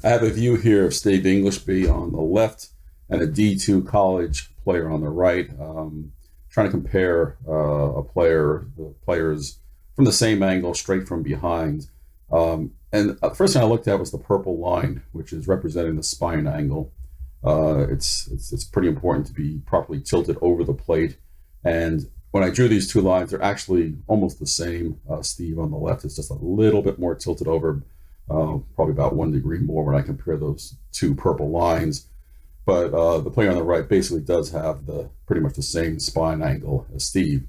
I have a view here of Steve Englishbey on the left and a D2 college player on the right. Trying to compare the players from the same angle, straight from behind. And the first thing I looked at was the purple line, which is representing the spine angle. It's pretty important to be properly tilted over the plate. And when I drew these two lines, they're actually almost the same. Steve on the left is just a little bit more tilted over, probably about 1 degree more when I compare those two purple lines. But the player on the right basically does have pretty much the same spine angle as Steve.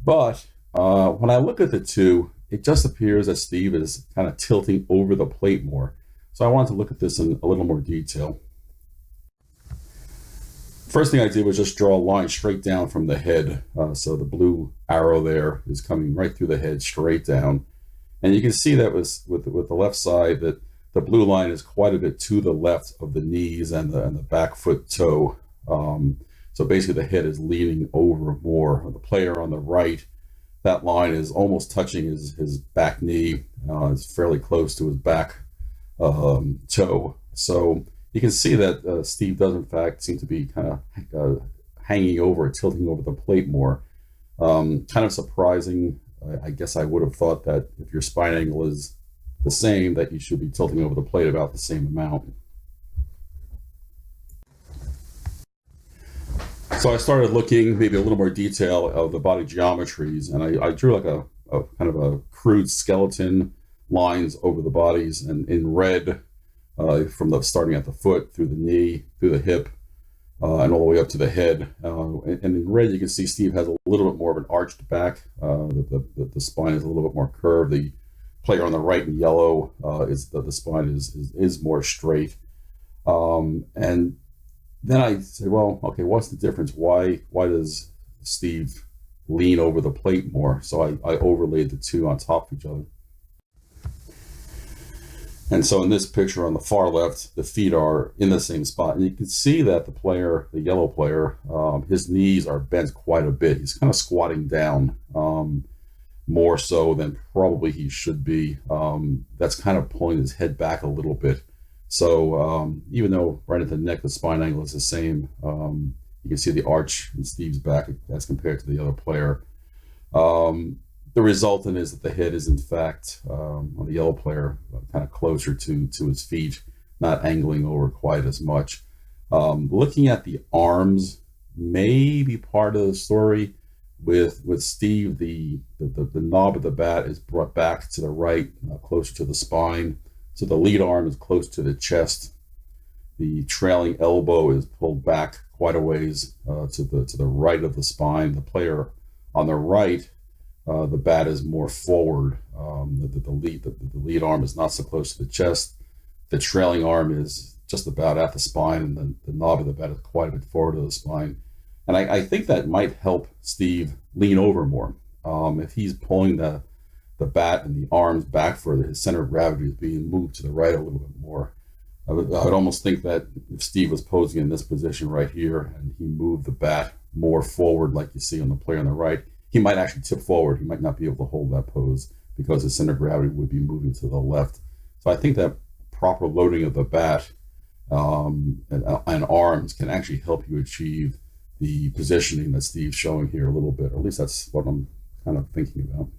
But when I look at the two, it just appears that Steve is kind of tilting over the plate more. So I wanted to look at this in a little more detail. First thing I did was just draw a line straight down from the head. So the blue arrow there is coming right through the head, straight down. And you can see that with the left side, that the blue line is quite a bit to the left of the knees and the back foot toe. So basically the head is leaning over more. The player on the right, that line is almost touching his back knee. It's fairly close to his back toe. So you can see that Steve does in fact seem to be kind of hanging over, tilting over the plate more. Kind of surprising. I guess I would have thought that if your spine angle is the same, that you should be tilting over the plate about the same amount. So I started looking maybe a little more detail of the body geometries, and I drew like a kind of a crude skeleton lines over the bodies, and in red from starting at the foot through the knee, through the hip, and all the way up to the head. And in red, you can see Steve has a little bit more of an arched back. The spine is a little bit more curved. The player on the right in yellow is the spine is more straight. And then I said, well, okay, what's the difference? Why does Steve lean over the plate more? So I overlaid the two on top of each other. And so in this picture on the far left, the feet are in the same spot. And you can see that the yellow player, his knees are bent quite a bit. He's kind of squatting down more so than probably he should be. That's kind of pulling his head back a little bit. So even though right at the neck, the spine angle is the same, you can see the arch in Steve's back as compared to the other player. The resultant is that the head is in fact on the yellow player kind of closer to his feet, not angling over quite as much. Looking at the arms may be part of the story. With Steve, the knob of the bat is brought back to the right, closer to the spine. So the lead arm is close to the chest. The trailing elbow is pulled back quite a ways to the right of the spine. The player on the right, the bat is more forward. The lead arm is not so close to the chest. The trailing arm is just about at the spine, and the knob of the bat is quite a bit forward of the spine. And I think that might help Steve lean over more. If he's pulling the bat and the arms back further, his center of gravity is being moved to the right a little bit more. I would almost think that if Steve was posing in this position right here and he moved the bat more forward like you see on the player on the right, he might actually tip forward. He might not be able to hold that pose because his center of gravity would be moving to the left. So I think that proper loading of the bat and arms can actually help you achieve the positioning that Steve's showing here a little bit. Or at least that's what I'm kind of thinking about.